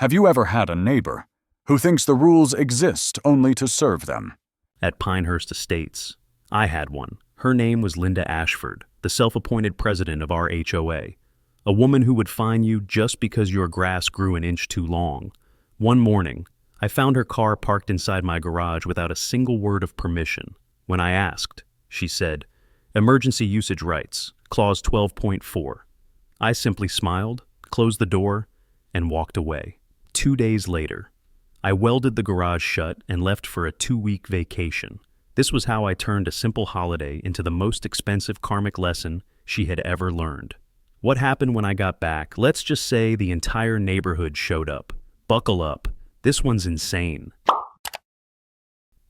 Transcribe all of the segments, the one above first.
Have you ever had a neighbor who thinks the rules exist only to serve them? At Pinehurst Estates, I had one. Her name was Linda Ashford, the self-appointed president of our HOA. A woman who would fine you just because your grass grew an inch too long. One morning, I found her car parked inside my garage without a single word of permission. When I asked, she said, "Emergency usage rights, clause 12.4. I simply smiled, closed the door, and walked away. 2 days later, I welded the garage shut and left for a 2-week vacation. This was how I turned a simple holiday into the most expensive karmic lesson she had ever learned. What happened when I got back? Let's just say the entire neighborhood showed up. Buckle up. This one's insane.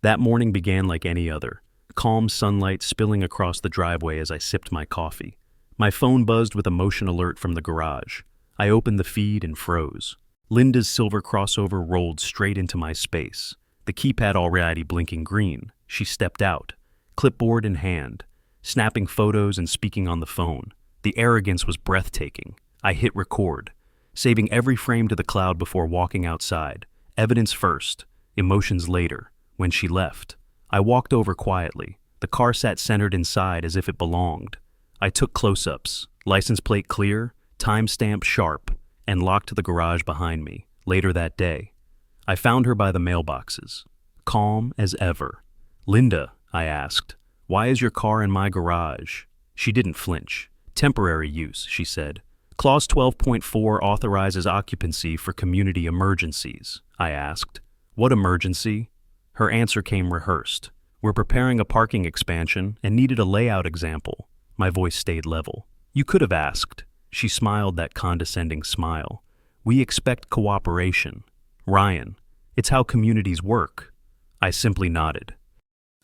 That morning began like any other. Calm sunlight spilling across the driveway as I sipped my coffee. My phone buzzed with a motion alert from the garage. I opened the feed and froze. Linda's silver crossover rolled straight into my space. The keypad already blinking green. She stepped out, clipboard in hand, snapping photos and speaking on the phone. The arrogance was breathtaking. I hit record, saving every frame to the cloud before walking outside. Evidence first, emotions later. When she left, I walked over quietly. The car sat centered inside as if it belonged. I took close-ups, license plate clear, timestamp sharp, and locked the garage behind me. Later that day, I found her by the mailboxes, calm as ever. "Linda," I asked, "why is your car in my garage?" She didn't flinch. "Temporary use," she said. "Clause 12.4 authorizes occupancy for community emergencies." I asked, "What emergency?" Her answer came rehearsed. "We're preparing a parking expansion and needed a layout example." My voice stayed level. "You could have asked." She smiled that condescending smile. "We expect cooperation. Ryan, it's how communities work." I simply nodded.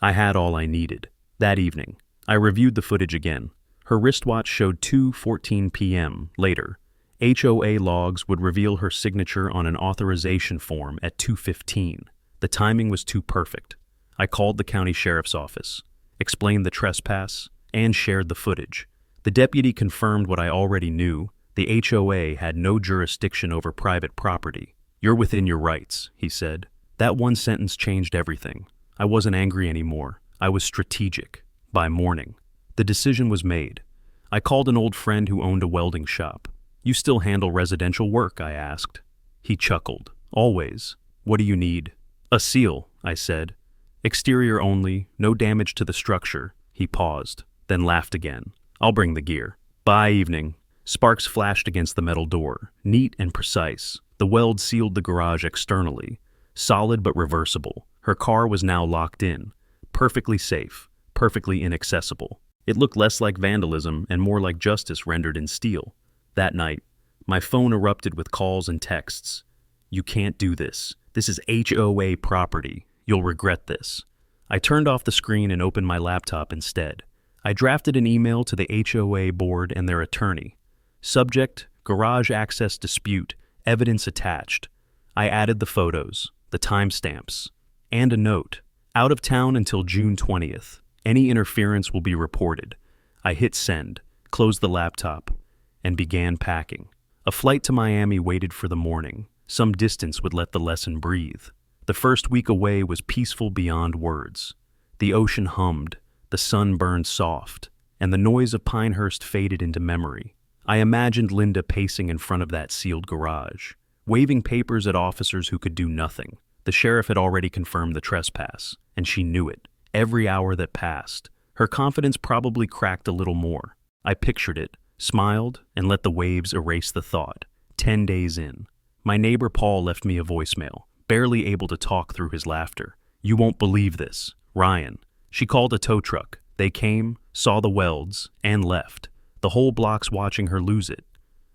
I had all I needed. That evening, I reviewed the footage again. Her wristwatch showed 2:14 p.m. Later, HOA logs would reveal her signature on an authorization form at 2:15. The timing was too perfect. I called the county sheriff's office, explained the trespass, and shared the footage. The deputy confirmed what I already knew. The HOA had no jurisdiction over private property. "You're within your rights," he said. That one sentence changed everything. I wasn't angry anymore. I was strategic. By morning, the decision was made. I called an old friend who owned a welding shop. "You still handle residential work?" I asked. He chuckled. "Always. What do you need?" "A seal," I said. "Exterior only, no damage to the structure." He paused, then laughed again. "I'll bring the gear." By evening, sparks flashed against the metal door, neat and precise. The weld sealed the garage externally, solid but reversible. Her car was now locked in, perfectly safe, perfectly inaccessible. It looked less like vandalism and more like justice rendered in steel. That night, my phone erupted with calls and texts. "You can't do this. This is HOA property. You'll regret this." I turned off the screen and opened my laptop instead. I drafted an email to the HOA board and their attorney. Subject, garage access dispute, evidence attached. I added the photos, the timestamps, and a note. "Out of town until June 20th. Any interference will be reported." I hit send, closed the laptop, and began packing. A flight to Miami waited for the morning. Some distance would let the lesson breathe. The first week away was peaceful beyond words. The ocean hummed, the sun burned soft, and the noise of Pinehurst faded into memory. I imagined Linda pacing in front of that sealed garage, waving papers at officers who could do nothing. The sheriff had already confirmed the trespass, and she knew it. Every hour that passed, her confidence probably cracked a little more. I pictured it, smiled, and let the waves erase the thought. 10 days in, my neighbor Paul left me a voicemail, barely able to talk through his laughter. "You won't believe this, Ryan." She called a tow truck. They came, saw the welds, and left. The whole block's watching her lose it.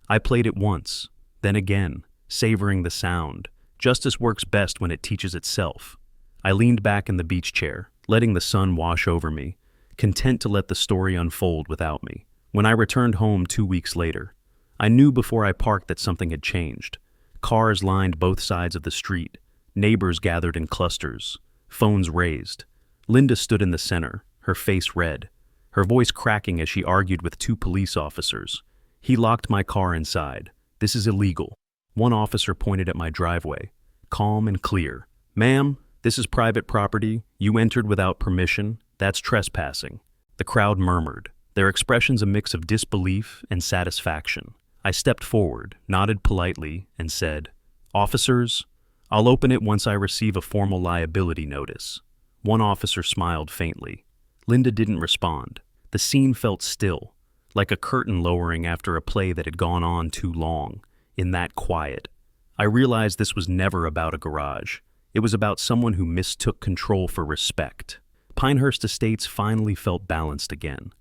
I played it once, then again, savoring the sound. Justice works best when it teaches itself. I leaned back in the beach chair, letting the sun wash over me, content to let the story unfold without me. When I returned home 2 weeks later, I knew before I parked that something had changed. Cars lined both sides of the street, neighbors gathered in clusters, phones raised. Linda stood in the center, her face red, her voice cracking as she argued with 2 police officers. "He locked my car inside. This is illegal." One officer pointed at my driveway, calm and clear. "Ma'am, this is private property. You entered without permission. That's trespassing." The crowd murmured, their expressions a mix of disbelief and satisfaction. I stepped forward, nodded politely, and said, "Officers, I'll open it once I receive a formal liability notice." One officer smiled faintly. Linda didn't respond. The scene felt still, like a curtain lowering after a play that had gone on too long. In that quiet, I realized this was never about a garage. It was about someone who mistook control for respect. Pinehurst Estates finally felt balanced again.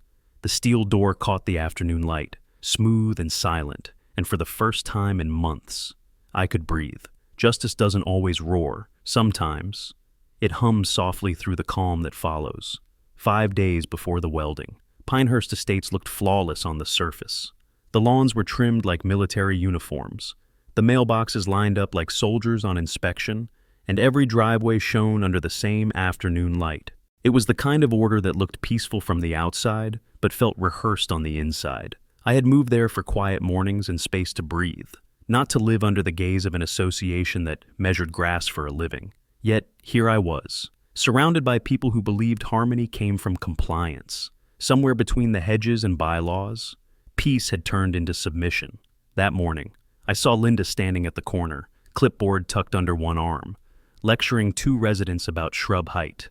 The steel door caught the afternoon light, smooth and silent, and for the first time in months, I could breathe. Justice doesn't always roar. Sometimes, it hums softly through the calm that follows. 5 days before the welding, Pinehurst Estates looked flawless on the surface. The lawns were trimmed like military uniforms, the mailboxes lined up like soldiers on inspection, and every driveway shone under the same afternoon light. It was the kind of order that looked peaceful from the outside, but felt rehearsed on the inside. I had moved there for quiet mornings and space to breathe, not to live under the gaze of an association that measured grass for a living. Yet, here I was, surrounded by people who believed harmony came from compliance. Somewhere between the hedges and bylaws, peace had turned into submission. That morning, I saw Linda standing at the corner, clipboard tucked under one arm, lecturing 2 residents about shrub height.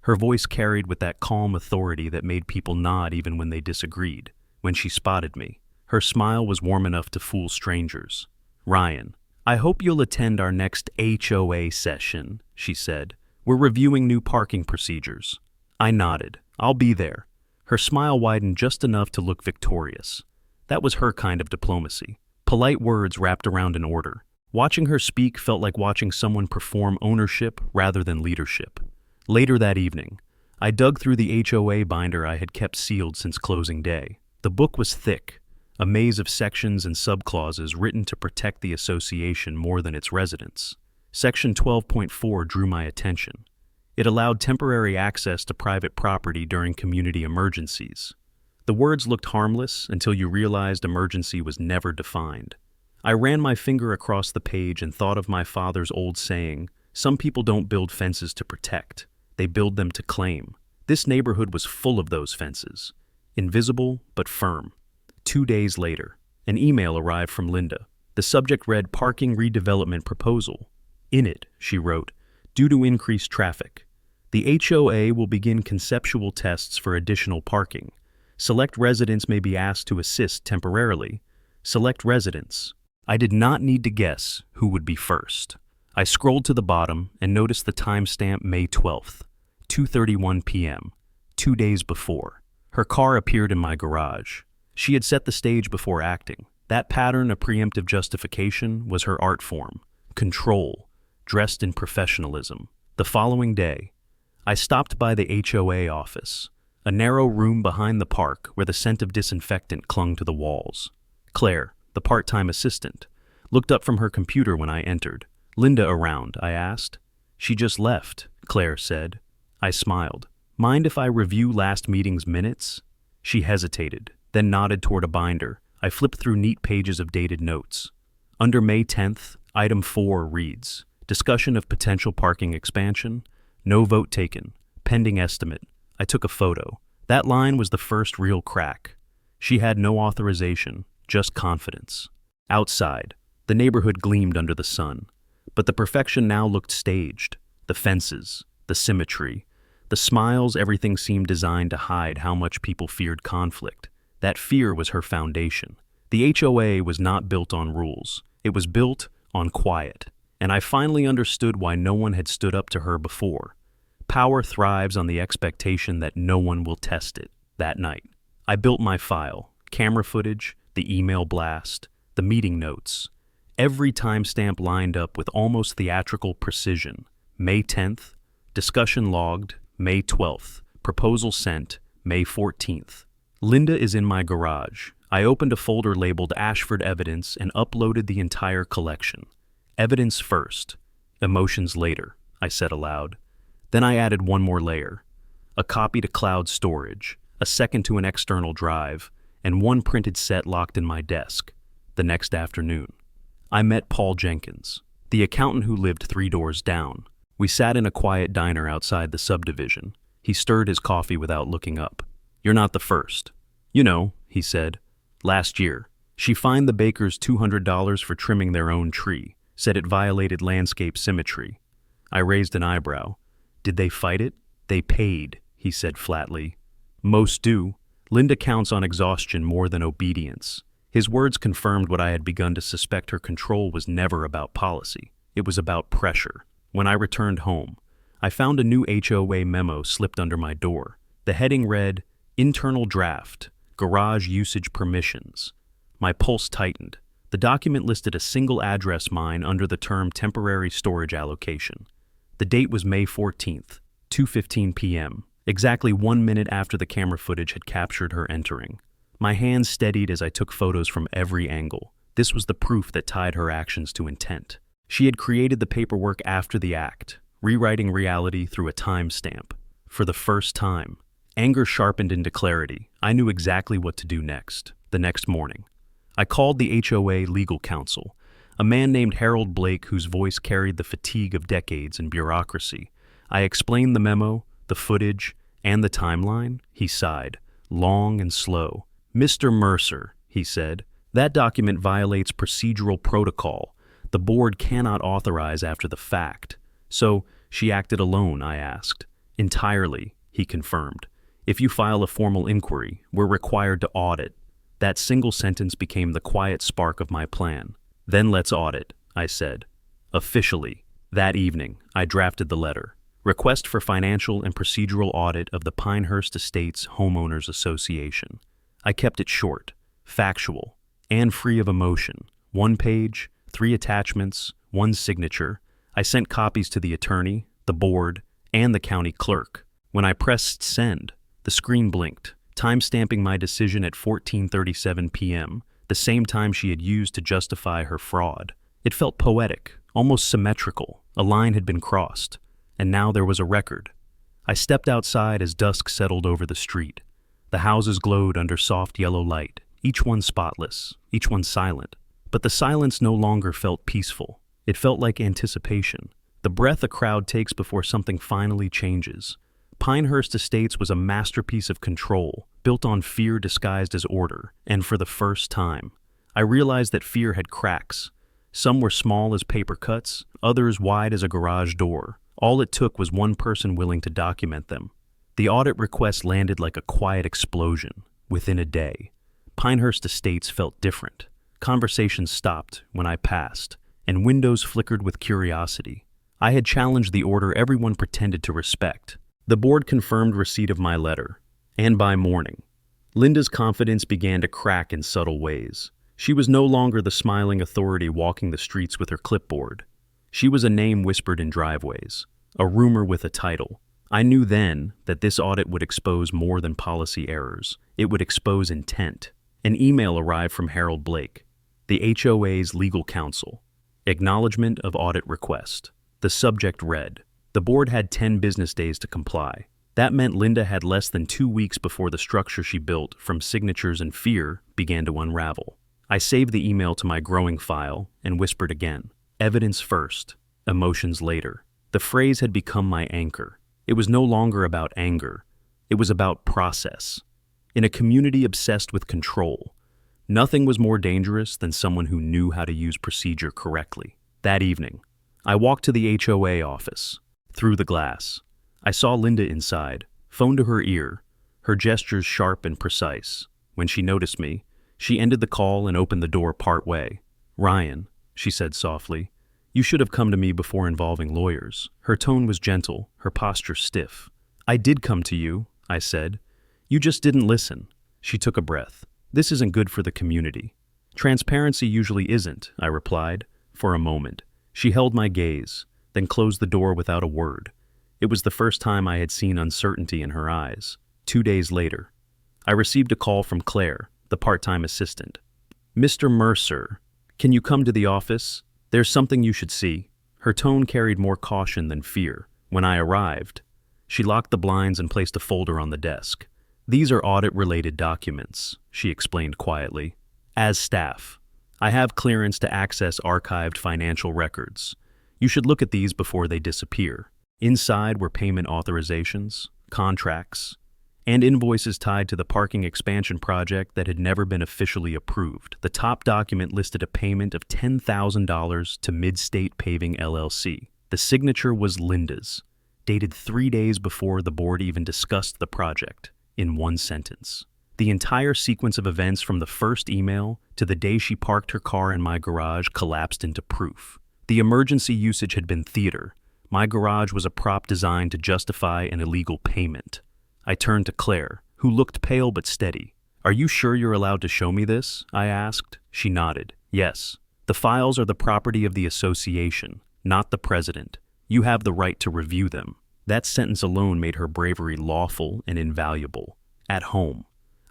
Her voice carried with that calm authority that made people nod even when they disagreed. When she spotted me, her smile was warm enough to fool strangers. "Ryan, I hope you'll attend our next HOA session," she said. "We're reviewing new parking procedures." I nodded. "I'll be there." Her smile widened just enough to look victorious. That was her kind of diplomacy. Polite words wrapped around an order. Watching her speak felt like watching someone perform ownership rather than leadership. Later that evening, I dug through the HOA binder I had kept sealed since closing day. The book was thick, a maze of sections and subclauses written to protect the association more than its residents. Section 12.4 drew my attention. It allowed temporary access to private property during community emergencies. The words looked harmless until you realized emergency was never defined. I ran my finger across the page and thought of my father's old saying, "Some people don't build fences to protect, they build them to claim." This neighborhood was full of those fences, invisible but firm. 2 days later, an email arrived from Linda. The subject read "Parking Redevelopment Proposal." In it, she wrote, "Due to increased traffic, the HOA will begin conceptual tests for additional parking. Select residents may be asked to assist temporarily. Select residents." I did not need to guess who would be first. I scrolled to the bottom and noticed the timestamp May 12th, 2:31 p.m., 2 days before. Her car appeared in my garage. She had set the stage before acting. That pattern of preemptive justification was her art form. Control, dressed in professionalism. The following day, I stopped by the HOA office, a narrow room behind the park where the scent of disinfectant clung to the walls. Claire, the part-time assistant, looked up from her computer when I entered. "Linda around?" I asked. "She just left," Claire said. I smiled. "Mind if I review last meeting's minutes?" She hesitated, then nodded toward a binder. I flipped through neat pages of dated notes. Under May 10th, item 4 reads, "Discussion of potential parking expansion. No vote taken. Pending estimate." I took a photo. That line was the first real crack. She had no authorization, just confidence. Outside, the neighborhood gleamed under the sun, but the perfection now looked staged. The fences, the symmetry, the smiles, everything seemed designed to hide how much people feared conflict. That fear was her foundation. The HOA was not built on rules. It was built on quiet. And I finally understood why no one had stood up to her before. Power thrives on the expectation that no one will test it. That night, I built my file, camera footage, the email blast, the meeting notes. Every timestamp lined up with almost theatrical precision. May 10th, discussion logged, May 12th, proposal sent, May 14th. Linda is in my garage. I opened a folder labeled Ashford Evidence and uploaded the entire collection. Evidence first, emotions later, I said aloud. Then I added one more layer. A copy to cloud storage, a second to an external drive, and one printed set locked in my desk. The next afternoon, I met Paul Jenkins, the accountant who lived 3 doors down. We sat in a quiet diner outside the subdivision. He stirred his coffee without looking up. "You're not the first. You know," he said. "Last year, she fined the bakers $200 for trimming their own tree, said it violated landscape symmetry." I raised an eyebrow. "Did they fight it?" "They paid," he said flatly. "Most do. Linda counts on exhaustion more than obedience." His words confirmed what I had begun to suspect. Her control was never about policy. It was about pressure. When I returned home, I found a new HOA memo slipped under my door. The heading read, "Internal Draft, Garage Usage Permissions." My pulse tightened. The document listed a single address mine under the term temporary storage allocation. The date was May 14th, 2:15 p.m., exactly 1 minute after the camera footage had captured her entering. My hands steadied as I took photos from every angle. This was the proof that tied her actions to intent. She had created the paperwork after the act, rewriting reality through a timestamp. For the first time, anger sharpened into clarity. I knew exactly what to do next. The next morning, I called the HOA legal counsel, a man named Harold Blake whose voice carried the fatigue of decades in bureaucracy. I explained the memo, the footage, and the timeline. He sighed, long and slow. "Mr. Mercer," he said, "that document violates procedural protocol. The board cannot authorize after the fact." "So, she acted alone?" I asked. "Entirely," he confirmed. "If you file a formal inquiry, we're required to audit." That single sentence became the quiet spark of my plan. "Then let's audit," I said. Officially. That evening, I drafted the letter. Request for financial and procedural audit of the Pinehurst Estates Homeowners Association. I kept it short, factual, and free of emotion. 1 page, 3 attachments, 1 signature. I sent copies to the attorney, the board, and the county clerk. When I pressed send, the screen blinked, timestamping my decision at 14:37 p.m., the same time she had used to justify her fraud. It felt poetic, almost symmetrical. A line had been crossed, and now there was a record. I stepped outside as dusk settled over the street. The houses glowed under soft yellow light, each one spotless, each one silent. But the silence no longer felt peaceful. It felt like anticipation, the breath a crowd takes before something finally changes. Pinehurst Estates was a masterpiece of control, built on fear disguised as order, and for the first time, I realized that fear had cracks. Some were small as paper cuts, others wide as a garage door. All it took was one person willing to document them. The audit request landed like a quiet explosion. Within a day, Pinehurst Estates felt different. Conversations stopped when I passed, and windows flickered with curiosity. I had challenged the order everyone pretended to respect. The board confirmed receipt of my letter, and by morning, Linda's confidence began to crack in subtle ways. She was no longer the smiling authority walking the streets with her clipboard. She was a name whispered in driveways, a rumor with a title. I knew then that this audit would expose more than policy errors. It would expose intent. An email arrived from Harold Blake, the HOA's legal counsel. Acknowledgement of audit request. The subject read, "The board had 10 business days to comply." That meant Linda had less than 2 weeks before the structure she built from signatures and fear began to unravel. I saved the email to my growing file and whispered again, "Evidence first, emotions later." The phrase had become my anchor. It was no longer about anger. It was about process. In a community obsessed with control, nothing was more dangerous than someone who knew how to use procedure correctly. That evening, I walked to the HOA office. Through the glass, I saw Linda inside, phone to her ear, her gestures sharp and precise. When she noticed me, she ended the call and opened the door partway. "Ryan," she said softly, "you should have come to me before involving lawyers." Her tone was gentle, her posture stiff. "I did come to you," I said. "You just didn't listen." She took a breath. "This isn't good for the community." "Transparency usually isn't," I replied. For a moment, she held my gaze, then closed the door without a word. It was the first time I had seen uncertainty in her eyes. 2 days later, I received a call from Claire, the part-time assistant. "Mr. Mercer, can you come to the office? There's something you should see." Her tone carried more caution than fear. When I arrived, she locked the blinds and placed a folder on the desk. "These are audit-related documents," she explained quietly. "As staff, I have clearance to access archived financial records. You should look at these before they disappear. Inside were payment authorizations, contracts, and invoices tied to the parking expansion project that had never been officially approved. The top document listed a payment of $10,000 to Mid-State Paving LLC. The signature was Linda's, dated 3 days before the board even discussed the project, in one sentence. The entire sequence of events from the first email to the day she parked her car in my garage collapsed into proof. The emergency usage had been theater. My garage was a prop designed to justify an illegal payment. I turned to Claire, who looked pale but steady. "Are you sure you're allowed to show me this?" I asked. She nodded. "Yes. The files are the property of the association, not the president. You have the right to review them." That sentence alone made her bravery lawful and invaluable. At home,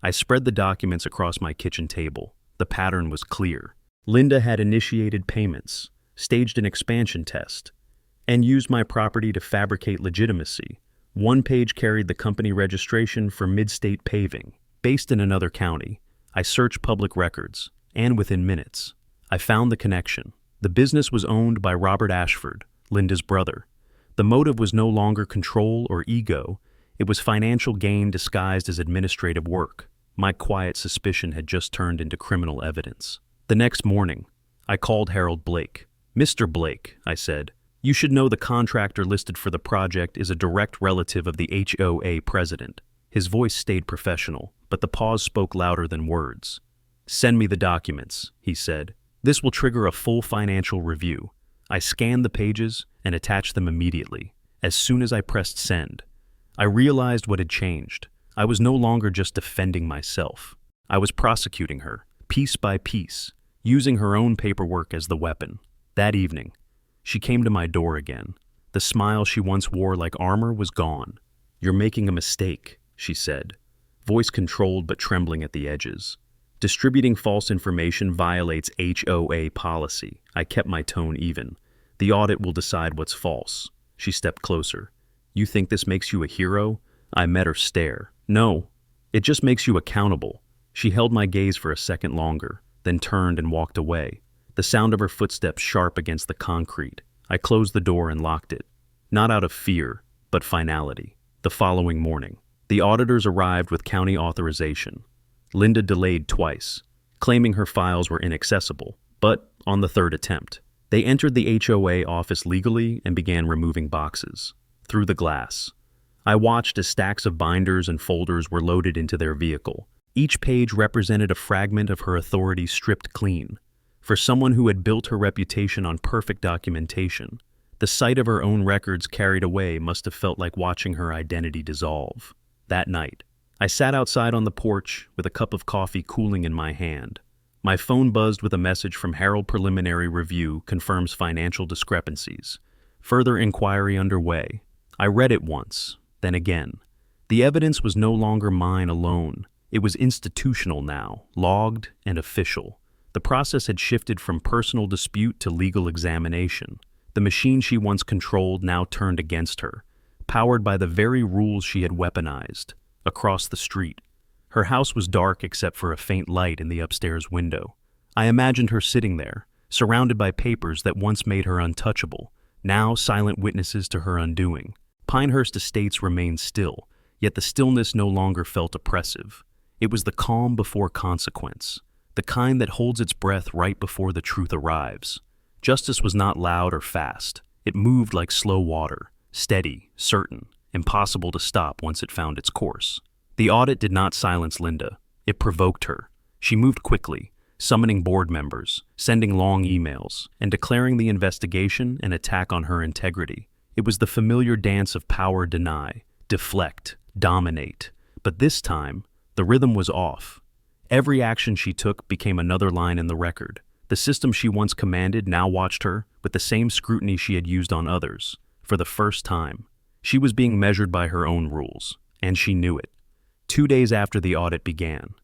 I spread the documents across my kitchen table. The pattern was clear. Linda had initiated payments, staged an expansion test, and used my property to fabricate legitimacy. One page carried the company registration for Mid-State Paving, based in another county. I searched public records, and within minutes, I found the connection. The business was owned by Robert Ashford, Linda's brother. The motive was no longer control or ego. It was financial gain disguised as administrative work. My quiet suspicion had just turned into criminal evidence. The next morning, I called Harold Blake. "Mr. Blake," I said, "you should know the contractor listed for the project is a direct relative of the HOA president." His voice stayed professional, but the pause spoke louder than words. "Send me the documents," he said. "This will trigger a full financial review." I scanned the pages and attached them immediately. As soon as I pressed send, I realized what had changed. I was no longer just defending myself. I was prosecuting her, piece by piece, using her own paperwork as the weapon. That evening, she came to my door again. The smile she once wore like armor was gone. "You're making a mistake," she said, voice controlled but trembling at the edges. "Distributing false information violates HOA policy." I kept my tone even. "The audit will decide what's false." She stepped closer. "You think this makes you a hero?" I met her stare. "No, it just makes you accountable." She held my gaze for a second longer, then turned and walked away, the sound of her footsteps sharp against the concrete. I closed the door and locked it, not out of fear, but finality. The following morning, the auditors arrived with county authorization. Linda delayed twice, claiming her files were inaccessible, but on the third attempt, they entered the HOA office legally and began removing boxes. Through the glass, I watched as stacks of binders and folders were loaded into their vehicle. Each page represented a fragment of her authority stripped clean. For someone who had built her reputation on perfect documentation, the sight of her own records carried away must have felt like watching her identity dissolve. That night, I sat outside on the porch with a cup of coffee cooling in my hand. My phone buzzed with a message from Harold. Preliminary review confirms financial discrepancies. Further inquiry underway. I read it once, then again. The evidence was no longer mine alone. It was institutional now, logged and official. The process had shifted from personal dispute to legal examination. The machine she once controlled now turned against her, powered by the very rules she had weaponized. Across the street, her house was dark except for a faint light in the upstairs window. I imagined her sitting there, surrounded by papers that once made her untouchable, now silent witnesses to her undoing. Pinehurst Estates remained still, yet the stillness no longer felt oppressive. It was the calm before consequence, the kind that holds its breath right before the truth arrives. Justice was not loud or fast. It moved like slow water, steady, certain, impossible to stop once it found its course. The audit did not silence Linda. It provoked her. She moved quickly, summoning board members, sending long emails, and declaring the investigation an attack on her integrity. It was the familiar dance of power deny, deflect, dominate. But this time, the rhythm was off. Every action she took became another line in the record. The system she once commanded now watched her with the same scrutiny she had used on others. For the first time, she was being measured by her own rules, and she knew it. 2 days after the audit began,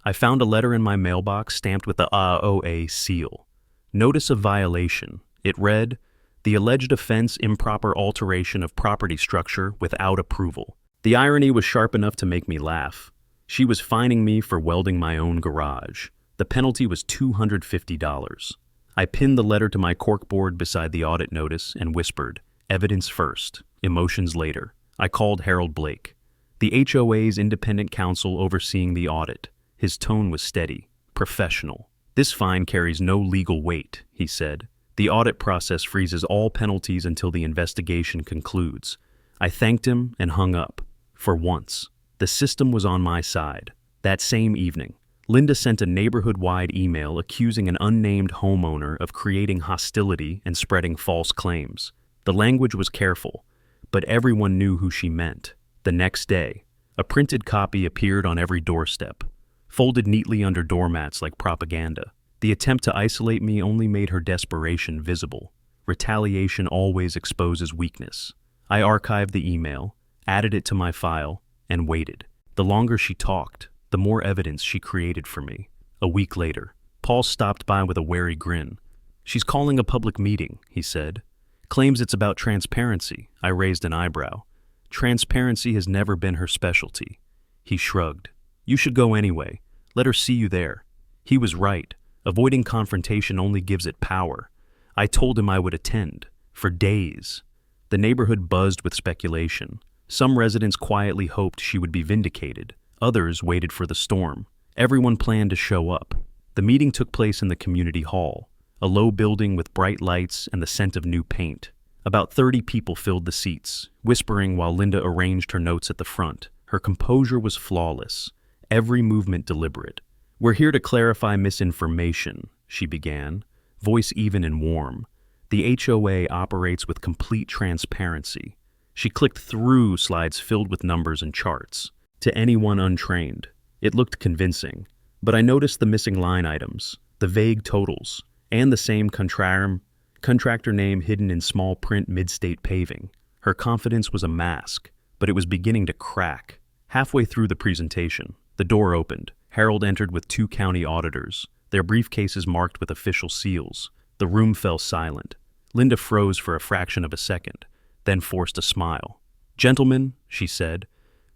I found a letter in my mailbox stamped with the HOA seal. Notice of violation. It read, "The alleged offense, improper alteration of property structure without approval." The irony was sharp enough to make me laugh. She was fining me for welding my own garage. The penalty was $250. I pinned the letter to my corkboard beside the audit notice and whispered, "Evidence first, emotions later." I called Harold Blake, the HOA's independent counsel overseeing the audit. His tone was steady, professional. "This fine carries no legal weight," he said. "The audit process freezes all penalties until the investigation concludes." I thanked him and hung up. For once, the system was on my side. That same evening, Linda sent a neighborhood-wide email accusing an unnamed homeowner of creating hostility and spreading false claims. The language was careful, but everyone knew who she meant. The next day, a printed copy appeared on every doorstep, folded neatly under doormats like propaganda. The attempt to isolate me only made her desperation visible. Retaliation always exposes weakness. I archived the email, added it to my file, and waited. The longer she talked, the more evidence she created for me. A week later, Paul stopped by with a wary grin. "She's calling a public meeting," he said. "Claims it's about transparency." I raised an eyebrow. "Transparency has never been her specialty." He shrugged. "You should go anyway. Let her see you there." He was right. Avoiding confrontation only gives it power. I told him I would attend. For days. The neighborhood buzzed with speculation. Some residents quietly hoped she would be vindicated. Others waited for the storm. Everyone planned to show up. The meeting took place in the community hall, a low building with bright lights and the scent of new paint. About 30 people filled the seats, whispering while Linda arranged her notes at the front. Her composure was flawless, every movement deliberate. "We're here to clarify misinformation," she began, voice even and warm. "The HOA operates with complete transparency." She clicked through slides filled with numbers and charts. To anyone untrained, it looked convincing, but I noticed the missing line items, the vague totals, and the same contractor name hidden in small print mid-state paving. Her confidence was a mask, but it was beginning to crack. Halfway through the presentation, the door opened. Harold entered with 2 county auditors, their briefcases marked with official seals. The room fell silent. Linda froze for a fraction of a second, then forced a smile. "Gentlemen," she said,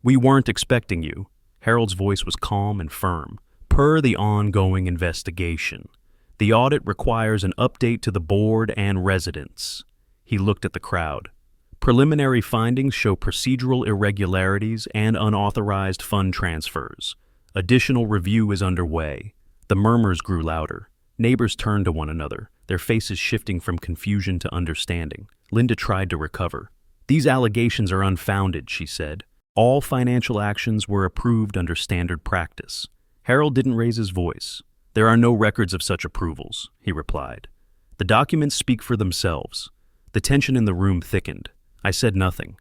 "we weren't expecting you." Harold's voice was calm and firm. "Per the ongoing investigation, the audit requires an update to the board and residents." He looked at the crowd. "Preliminary findings show procedural irregularities and unauthorized fund transfers. Additional review is underway." The murmurs grew louder. Neighbors turned to one another, their faces shifting from confusion to understanding. Linda tried to recover. "These allegations are unfounded," she said. "All financial actions were approved under standard practice." Harold didn't raise his voice. "There are no records of such approvals," he replied. "The documents speak for themselves." The tension in the room thickened. I said nothing.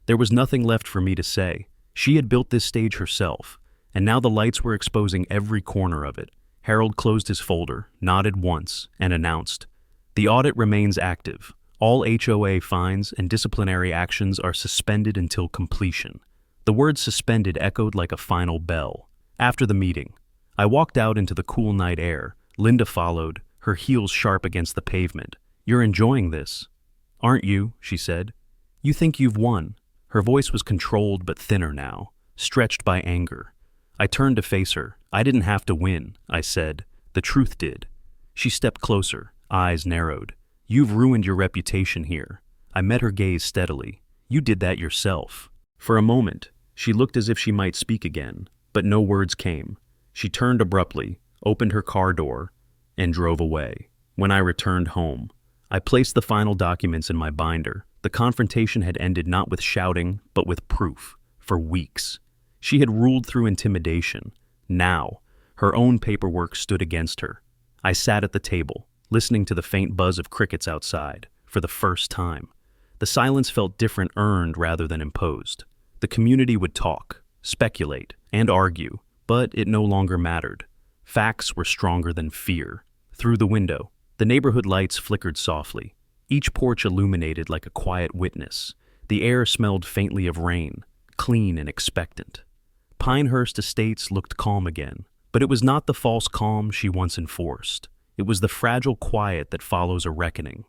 There was nothing left for me to say. She had built this stage herself, and now the lights were exposing every corner of it. Harold closed his folder, nodded once, and announced, "The audit remains active. All HOA fines and disciplinary actions are suspended until completion." The word suspended echoed like a final bell. After the meeting, I walked out into the cool night air. Linda followed, her heels sharp against the pavement. "You're enjoying this, aren't you?" she said. "You think you've won." Her voice was controlled but thinner now, stretched by anger. I turned to face her. "I didn't have to win," I said. "The truth did." She stepped closer, eyes narrowed. "You've ruined your reputation here." I met her gaze steadily. "You did that yourself." For a moment, she looked as if she might speak again, but no words came. She turned abruptly, opened her car door, and drove away. When I returned home, I placed the final documents in my binder. The confrontation had ended not with shouting, but with proof. For weeks, she had ruled through intimidation. Now, her own paperwork stood against her. I sat at the table, listening to the faint buzz of crickets outside, for the first time. The silence felt different, earned rather than imposed. The community would talk, speculate, and argue, but it no longer mattered. Facts were stronger than fear. Through the window, the neighborhood lights flickered softly, each porch illuminated like a quiet witness. The air smelled faintly of rain, clean and expectant. Pinehurst Estates looked calm again, but it was not the false calm she once enforced. It was the fragile quiet that follows a reckoning,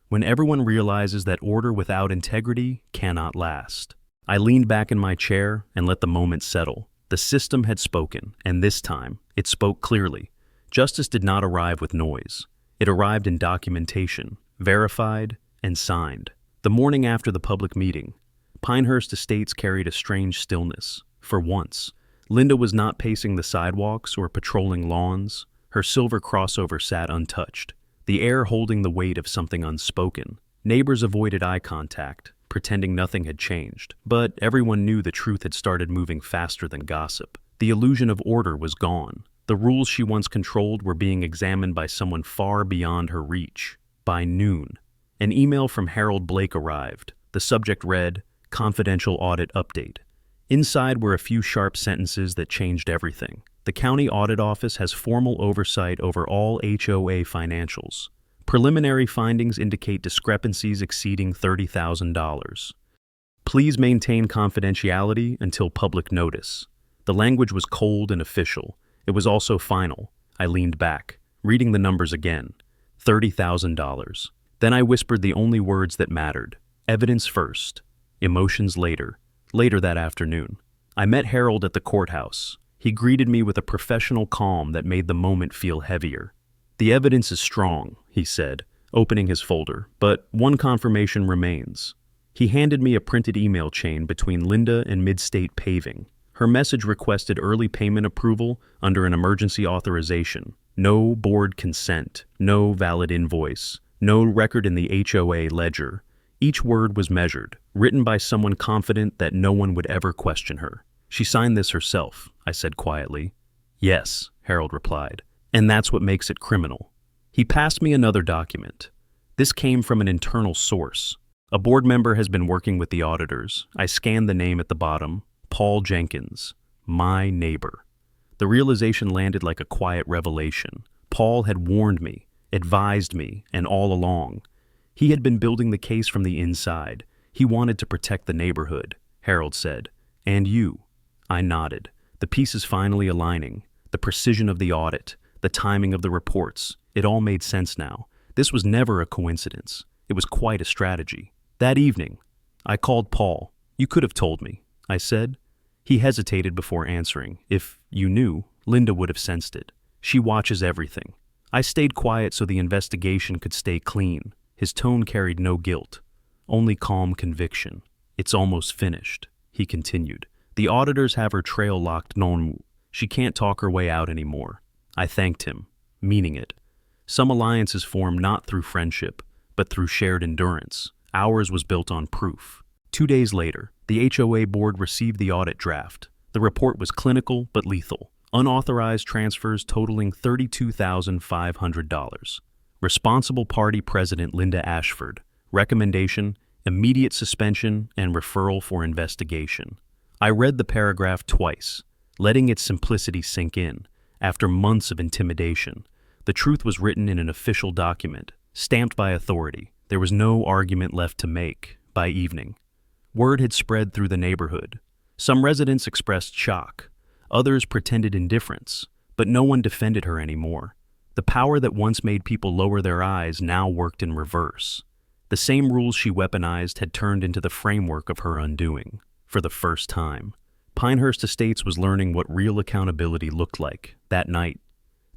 when everyone realizes that order without integrity cannot last. I leaned back in my chair and let the moment settle. The system had spoken, and this time, it spoke clearly. Justice did not arrive with noise. It arrived in documentation, verified and signed. The morning after the public meeting, Pinehurst Estates carried a strange stillness. For once, Linda was not pacing the sidewalks or patrolling lawns. Her silver crossover sat untouched, the air holding the weight of something unspoken. Neighbors avoided eye contact, pretending nothing had changed, but everyone knew the truth had started moving faster than gossip. The illusion of order was gone. The rules she once controlled were being examined by someone far beyond her reach. By noon, an email from Harold Blake arrived. The subject read, "Confidential Audit Update." Inside were a few sharp sentences that changed everything. The county audit office has formal oversight over all HOA financials. Preliminary findings indicate discrepancies exceeding $30,000. Please maintain confidentiality until public notice. The language was cold and official. It was also final. I leaned back, reading the numbers again. $30,000. Then I whispered the only words that mattered. Evidence first, emotions later. Later that afternoon, I met Harold at the courthouse. He greeted me with a professional calm that made the moment feel heavier. "The evidence is strong," he said, opening his folder, "but one confirmation remains." He handed me a printed email chain between Linda and Midstate Paving. Her message requested early payment approval under an emergency authorization. No board consent, no valid invoice, no record in the HOA ledger. Each word was measured, written by someone confident that no one would ever question her. "She signed this herself," I said quietly. "Yes," Harold replied, "and that's what makes it criminal." He passed me another document. This came from an internal source. "A board member has been working with the auditors." I scanned the name at the bottom, Paul Jenkins, my neighbor. The realization landed like a quiet revelation. Paul had warned me, advised me, and all along. He had been building the case from the inside. He wanted to protect the neighborhood, Harold said. "And you?" I nodded, the pieces finally aligning. The precision of the audit, the timing of the reports, it all made sense now. This was never a coincidence. It was quite a strategy. That evening, I called Paul. "You could have told me," I said. He hesitated before answering. "If you knew, Linda would have sensed it. She watches everything." I stayed quiet so the investigation could stay clean. His tone carried no guilt, only calm conviction. "It's almost finished," he continued. "The auditors have her trail locked. She can't talk her way out anymore." I thanked him, meaning it. Some alliances form not through friendship, but through shared endurance. Ours was built on proof. 2 days later, the HOA board received the audit draft. The report was clinical but lethal. Unauthorized transfers totaling $32,500. Responsible party president Linda Ashford. Recommendation, immediate suspension and referral for investigation. I read the paragraph twice, letting its simplicity sink in. After months of intimidation, the truth was written in an official document, stamped by authority. There was no argument left to make. By evening, word had spread through the neighborhood. Some residents expressed shock. Others pretended indifference, but no one defended her anymore. The power that once made people lower their eyes now worked in reverse. The same rules she weaponized had turned into the framework of her undoing. For the first time, Pinehurst Estates was learning what real accountability looked like. That night,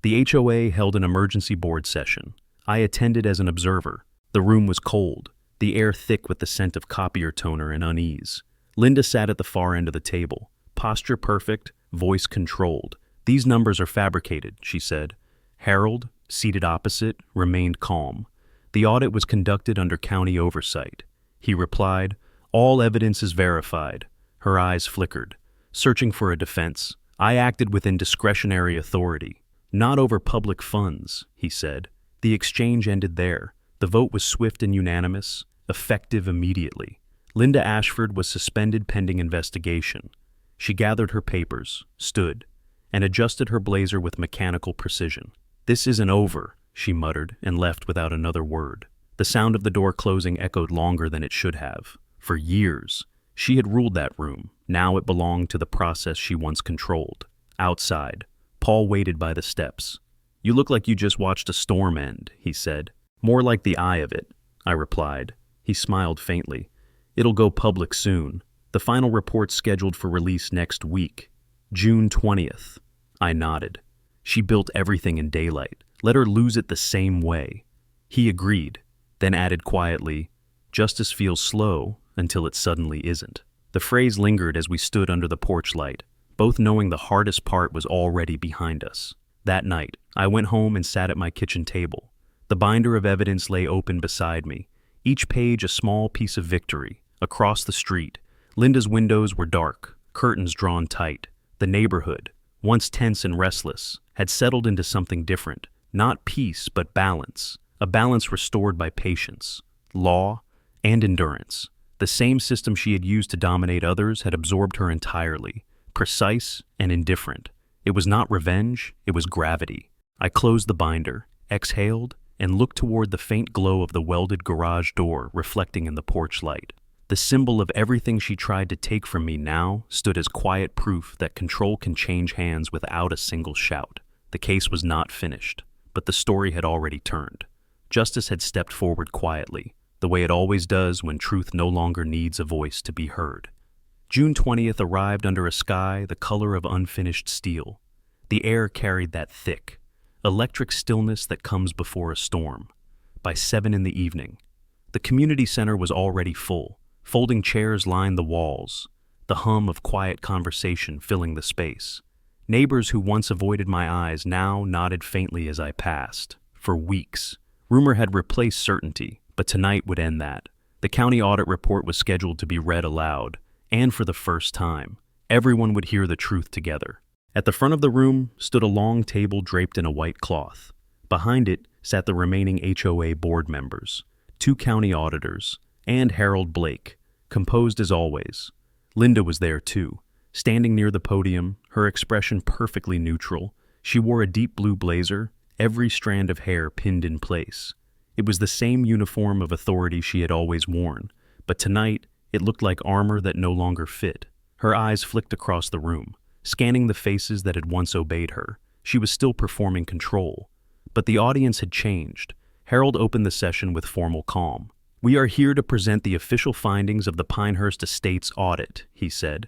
the HOA held an emergency board session. I attended as an observer. The room was cold, the air thick with the scent of copier toner and unease. Linda sat at the far end of the table, posture perfect, voice controlled. "These numbers are fabricated," she said. Harold, seated opposite, remained calm. The audit was conducted under county oversight. He replied, "All evidence is verified." Her eyes flickered, searching for a defense. "I acted within discretionary authority, not over public funds," he said. The exchange ended there. The vote was swift and unanimous, effective immediately. Linda Ashford was suspended pending investigation. She gathered her papers, stood, and adjusted her blazer with mechanical precision. "This isn't over," she muttered, and left without another word. The sound of the door closing echoed longer than it should have. For years, she had ruled that room. Now it belonged to the process she once controlled. Outside, Paul waited by the steps. "You look like you just watched a storm end," he said. "More like the eye of it," I replied. He smiled faintly. "It'll go public soon. The final report's scheduled for release next week, June 20th. I nodded. She built everything in daylight. Let her lose it the same way. He agreed, then added quietly, "Justice feels slow until it suddenly isn't." The phrase lingered as we stood under the porch light, both knowing the hardest part was already behind us. That night, I went home and sat at my kitchen table. The binder of evidence lay open beside me, each page a small piece of victory. Across the street, Linda's windows were dark, curtains drawn tight. The neighborhood, once tense and restless, had settled into something different, not peace but balance, a balance restored by patience, law, and endurance. The same system she had used to dominate others had absorbed her entirely, precise and indifferent. It was not revenge, it was gravity. I closed the binder, exhaled, and looked toward the faint glow of the welded garage door reflecting in the porch light. The symbol of everything she tried to take from me now stood as quiet proof that control can change hands without a single shout. The case was not finished, but the story had already turned. Justice had stepped forward quietly, the way it always does when truth no longer needs a voice to be heard. June 20th arrived under a sky the color of unfinished steel. The air carried that thick, electric stillness that comes before a storm. By 7 in the evening, the community center was already full. Folding chairs lined the walls, the hum of quiet conversation filling the space. Neighbors who once avoided my eyes now nodded faintly as I passed. For weeks, rumor had replaced certainty, but tonight would end that. The county audit report was scheduled to be read aloud, and for the first time, everyone would hear the truth together. At the front of the room stood a long table draped in a white cloth. Behind it sat the remaining HOA board members, 2 county auditors, and Harold Blake, composed as always. Linda was there too, standing near the podium, her expression perfectly neutral. She wore a deep blue blazer, every strand of hair pinned in place. It was the same uniform of authority she had always worn, but tonight it looked like armor that no longer fit. Her eyes flicked across the room, scanning the faces that had once obeyed her. She was still performing control, but the audience had changed. Harold opened the session with formal calm. "We are here to present the official findings of the Pinehurst Estates audit," he said.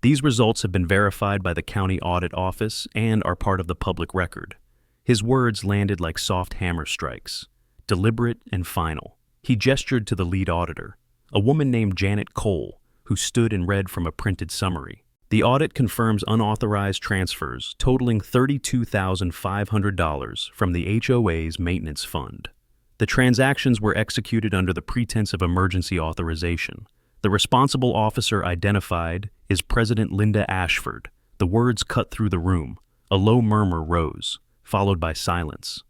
"These results have been verified by the County Audit Office and are part of the public record." His words landed like soft hammer strikes, deliberate and final. He gestured to the lead auditor, a woman named Janet Cole, who stood and read from a printed summary. "The audit confirms unauthorized transfers totaling $32,500 from the HOA's maintenance fund. The transactions were executed under the pretense of emergency authorization. The responsible officer identified is President Linda Ashford." The words cut through the room. A low murmur rose, followed by silence.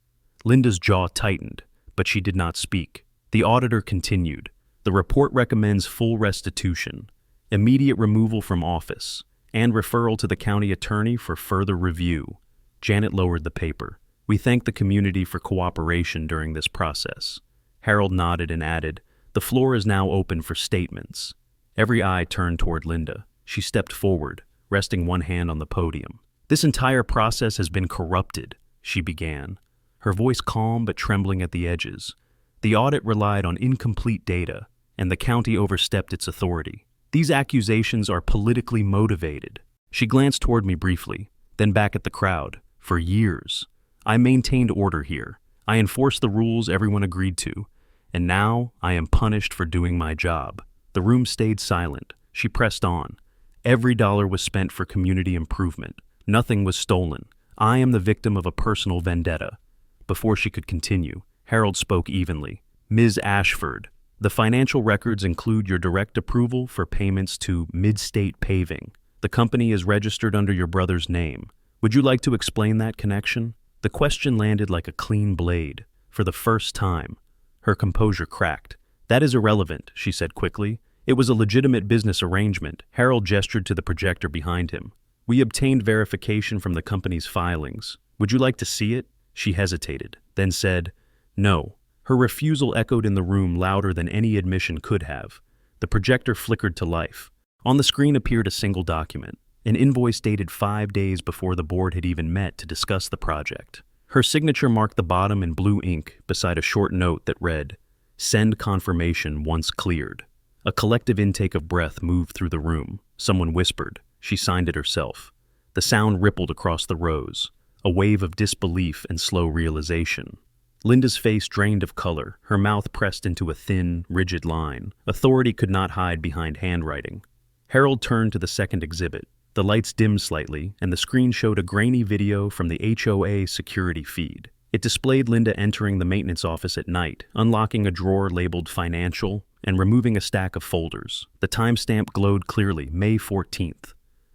Linda's jaw tightened, but she did not speak. The auditor continued. "The report recommends full restitution, immediate removal from office, and referral to the county attorney for further review." Janet lowered the paper. "We thank the community for cooperation during this process." Harold nodded and added, "The floor is now open for statements." Every eye turned toward Linda. She stepped forward, resting one hand on the podium. "This entire process has been corrupted," she began, her voice calm but trembling at the edges. "The audit relied on incomplete data, and the county overstepped its authority. These accusations are politically motivated." She glanced toward me briefly, then back at the crowd. "For years, I maintained order here. I enforced the rules everyone agreed to, and now I am punished for doing my job." The room stayed silent. She pressed on. "Every dollar was spent for community improvement. Nothing was stolen. I am the victim of a personal vendetta." Before she could continue, Harold spoke evenly. "Ms. Ashford, the financial records include your direct approval for payments to Mid-State Paving. The company is registered under your brother's name. Would you like to explain that connection?" The question landed like a clean blade. For the first time, her composure cracked. "That is irrelevant," she said quickly. "It was a legitimate business arrangement." Harold gestured to the projector behind him. "We obtained verification from the company's filings. Would you like to see it?" She hesitated, then said, "No." Her refusal echoed in the room louder than any admission could have. The projector flickered to life. On the screen appeared a single document, an invoice dated 5 days before the board had even met to discuss the project. Her signature marked the bottom in blue ink beside a short note that read, "Send confirmation once cleared." A collective intake of breath moved through the room. Someone whispered. She signed it herself. The sound rippled across the rows. a wave of disbelief and slow realization. Linda's face drained of color, her mouth pressed into a thin, rigid line. Authority could not hide behind handwriting. Harold turned to the second exhibit. The lights dimmed slightly, and the screen showed a grainy video from the HOA security feed. It displayed Linda entering the maintenance office at night, unlocking a drawer labeled Financial, and removing a stack of folders. The timestamp glowed clearly, May 14th,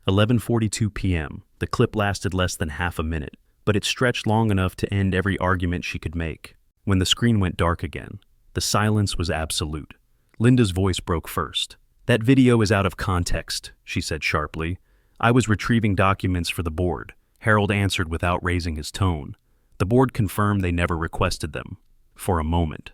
11:42 p.m. The clip lasted less than half a minute, but it stretched long enough to end every argument she could make. When the screen went dark again, the silence was absolute. Linda's voice broke first. "That video is out of context," she said sharply. "I was retrieving documents for the board." Harold answered without raising his tone. The board confirmed they never requested them. For a moment,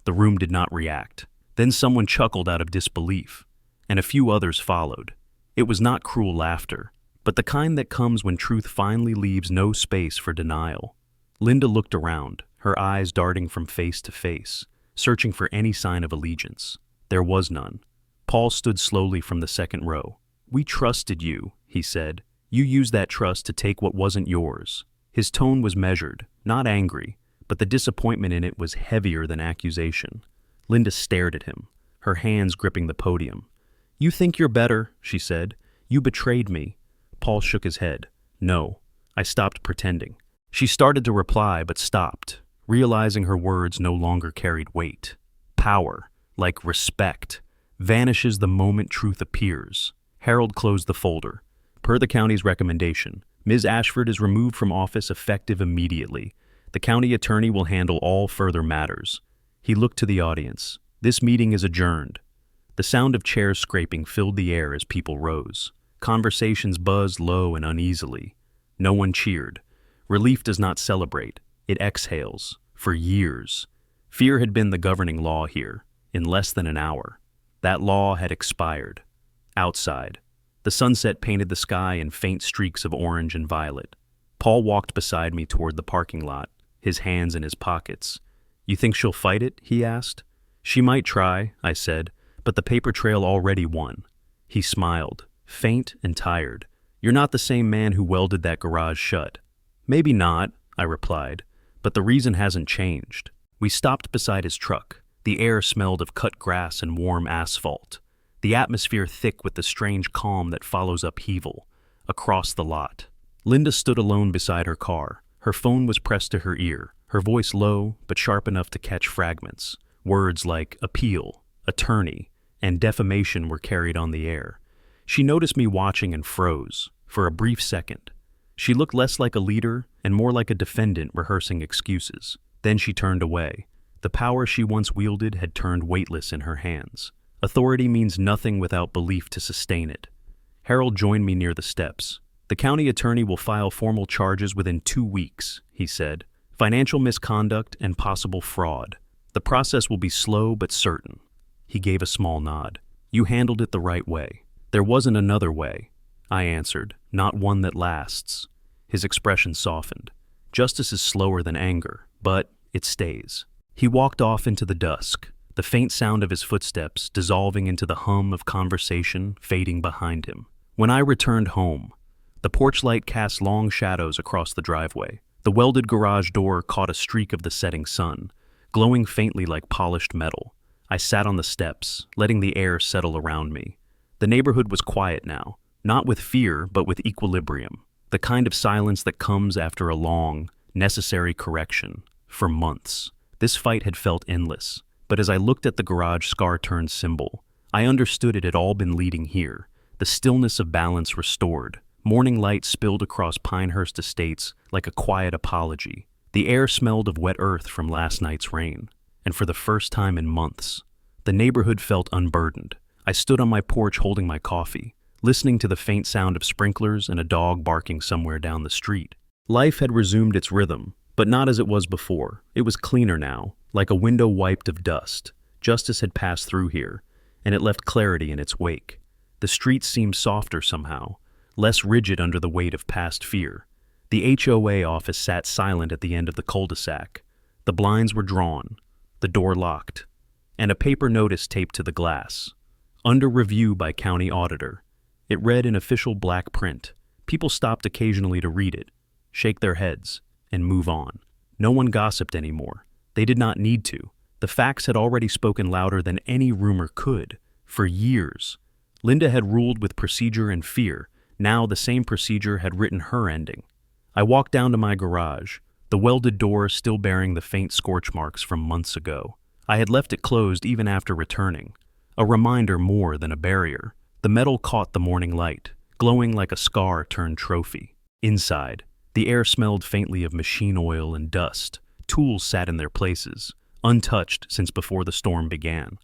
the room did not react. Then someone chuckled out of disbelief, and a few others followed. It was not cruel laughter, but the kind that comes when truth finally leaves no space for denial. Linda looked around, her eyes darting from face to face, searching for any sign of allegiance. There was none. Paul stood slowly from the second row. "We trusted you," he said. "You used that trust to take what wasn't yours." His tone was measured, not angry, but the disappointment in it was heavier than accusation. Linda stared at him, her hands gripping the podium. "You think you're better," she said. "You betrayed me." Paul shook his head. "No, I stopped pretending." She started to reply but stopped, realizing her words no longer carried weight. Power, like respect, vanishes the moment truth appears. Harold closed the folder. Per the county's recommendation, Ms. Ashford is removed from office effective immediately. The county attorney will handle all further matters. He looked to the audience. "This meeting is adjourned." The sound of chairs scraping filled the air as people rose. Conversations buzzed low and uneasily. No one cheered. Relief does not celebrate. It exhales. For years, fear had been the governing law here. In less than an hour, that law had expired. Outside, the sunset painted the sky in faint streaks of orange and violet. Paul walked beside me toward the parking lot, his hands in his pockets. "You think she'll fight it?" he asked. "She might try," I said, "but the paper trail already won." He smiled, faint and tired. "You're not the same man who welded that garage shut." "Maybe not," I replied, "but the reason hasn't changed." We stopped beside his truck. The air smelled of cut grass and warm asphalt, the atmosphere thick with the strange calm that follows upheaval. Across the lot, Linda stood alone beside her car. Her phone was pressed to her ear, her voice low but sharp enough to catch fragments. Words like appeal, attorney, and defamation were carried on the air. She noticed me watching and froze, for a brief second. She looked less like a leader and more like a defendant rehearsing excuses. Then she turned away. The power she once wielded had turned weightless in her hands. Authority means nothing without belief to sustain it. Harold joined me near the steps. "The county attorney will file formal charges within 2 weeks," he said. "Financial misconduct and possible fraud. The process will be slow but certain." He gave a small nod. "You handled it the right way." "There wasn't another way," I answered, "not one that lasts." His expression softened. "Justice is slower than anger, but it stays." He walked off into the dusk, the faint sound of his footsteps dissolving into the hum of conversation fading behind him. When I returned home, the porch light cast long shadows across the driveway. The welded garage door caught a streak of the setting sun, glowing faintly like polished metal. I sat on the steps, letting the air settle around me. The neighborhood was quiet now, not with fear, but with equilibrium, the kind of silence that comes after a long, necessary correction. For months, this fight had felt endless, but as I looked at the garage scar-turned symbol, I understood it had all been leading here, the stillness of balance restored. Morning light spilled across Pinehurst Estates like a quiet apology. The air smelled of wet earth from last night's rain, and for the first time in months, the neighborhood felt unburdened. I stood on my porch holding my coffee, listening to the faint sound of sprinklers and a dog barking somewhere down the street. Life had resumed its rhythm, but not as it was before. It was cleaner now, like a window wiped of dust. Justice had passed through here, and it left clarity in its wake. The streets seemed softer somehow, less rigid under the weight of past fear. The HOA office sat silent at the end of the cul-de-sac. The blinds were drawn, the door locked, and a paper notice taped to the glass. Under review by county auditor. It read in official black print. People stopped occasionally to read it. shake their heads, and move on. No one gossiped anymore. They did not need to. The facts had already spoken louder than any rumor could. For years, Linda had ruled with procedure and fear. Now the same procedure had written her ending. I walked down to my garage, the welded door still bearing the faint scorch marks from months ago. I had left it closed even after returning, a reminder more than a barrier. The metal caught the morning light, glowing like a scar-turned trophy. Inside, the air smelled faintly of machine oil and dust. Tools sat in their places, untouched since before the storm began.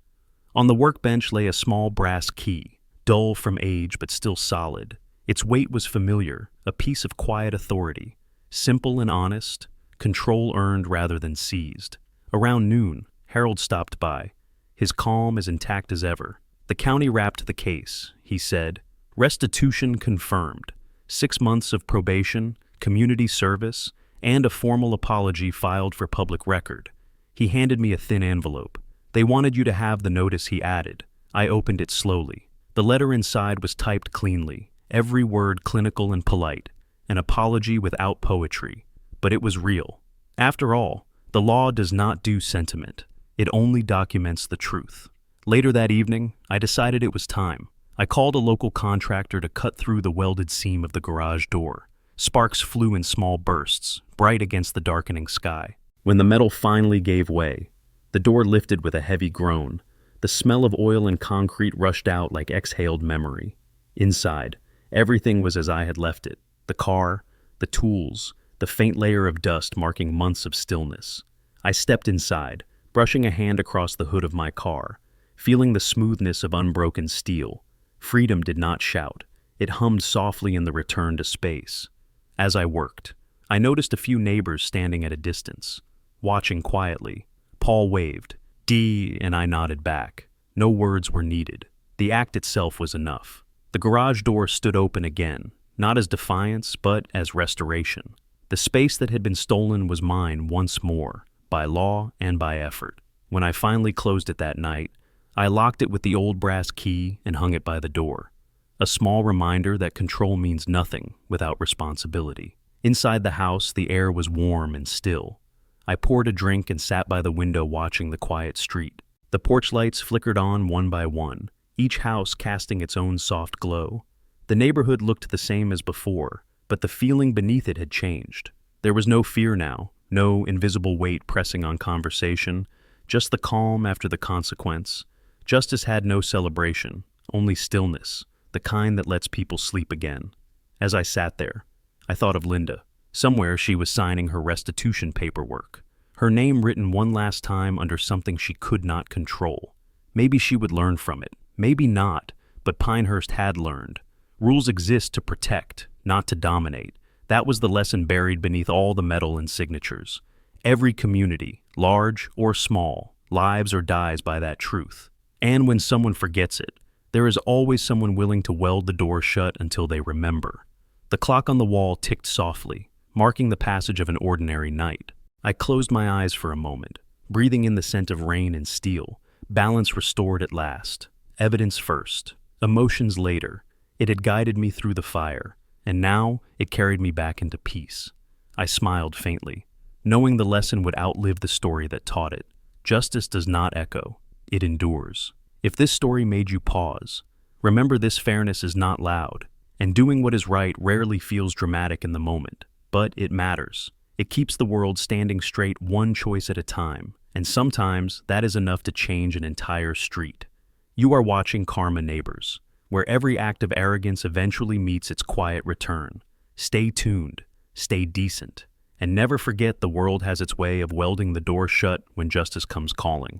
On the workbench lay a small brass key, dull from age but still solid. Its weight was familiar, a piece of quiet authority. Simple and honest, control earned rather than seized. Around noon, Harold stopped by, his calm as intact as ever. The county wrapped the case, he said. Restitution confirmed. 6 months of probation, community service, and a formal apology filed for public record. He handed me a thin envelope. They wanted you to have the notice, he added. I opened it slowly. The letter inside was typed cleanly, every word clinical and polite, an apology without poetry. But it was real. After all, the law does not do sentiment. It only documents the truth. Later that evening, I decided it was time. I called a local contractor to cut through the welded seam of the garage door. Sparks flew in small bursts, bright against the darkening sky. When the metal finally gave way, the door lifted with a heavy groan. The smell of oil and concrete rushed out like exhaled memory. Inside, everything was as I had left it. The car, the tools, the faint layer of dust marking months of stillness. I stepped inside, brushing a hand across the hood of my car, feeling the smoothness of unbroken steel. Freedom did not shout. It hummed softly in the return to space. As I worked, I noticed a few neighbors standing at a distance, watching quietly. Paul waved. D, and I nodded back. No words were needed. The act itself was enough. The garage door stood open again, not as defiance, but as restoration. The space that had been stolen was mine once more, by law and by effort. When I finally closed it that night, I locked it with the old brass key and hung it by the door. A small reminder that control means nothing without responsibility. Inside the house, the air was warm and still. I poured a drink and sat by the window watching the quiet street. The porch lights flickered on one by one, each house casting its own soft glow. The neighborhood looked the same as before, but the feeling beneath it had changed. There was no fear now, no invisible weight pressing on conversation, just the calm after the consequence. Justice had no celebration, only stillness, the kind that lets people sleep again. As I sat there, I thought of Linda. Somewhere she was signing her restitution paperwork, her name written one last time under something she could not control. Maybe she would learn from it, maybe not, but Pinehurst had learned. Rules exist to protect, not to dominate. That was the lesson buried beneath all the metal and signatures. Every community, large or small, lives or dies by that truth. And when someone forgets it, there is always someone willing to weld the door shut until they remember. The clock on the wall ticked softly, marking the passage of an ordinary night. I closed my eyes for a moment, breathing in the scent of rain and steel. Balance restored at last. Evidence first, emotions later. It had guided me through the fire, and now it carried me back into peace. I smiled faintly, knowing the lesson would outlive the story that taught it. Justice does not echo, it endures. If this story made you pause, remember this: fairness is not loud, and doing what is right rarely feels dramatic in the moment. But it matters. It keeps the world standing straight one choice at a time, and sometimes that is enough to change an entire street. You are watching Karma Neighbors, where every act of arrogance eventually meets its quiet return. Stay tuned, stay decent, and never forget the world has its way of welding the door shut when justice comes calling.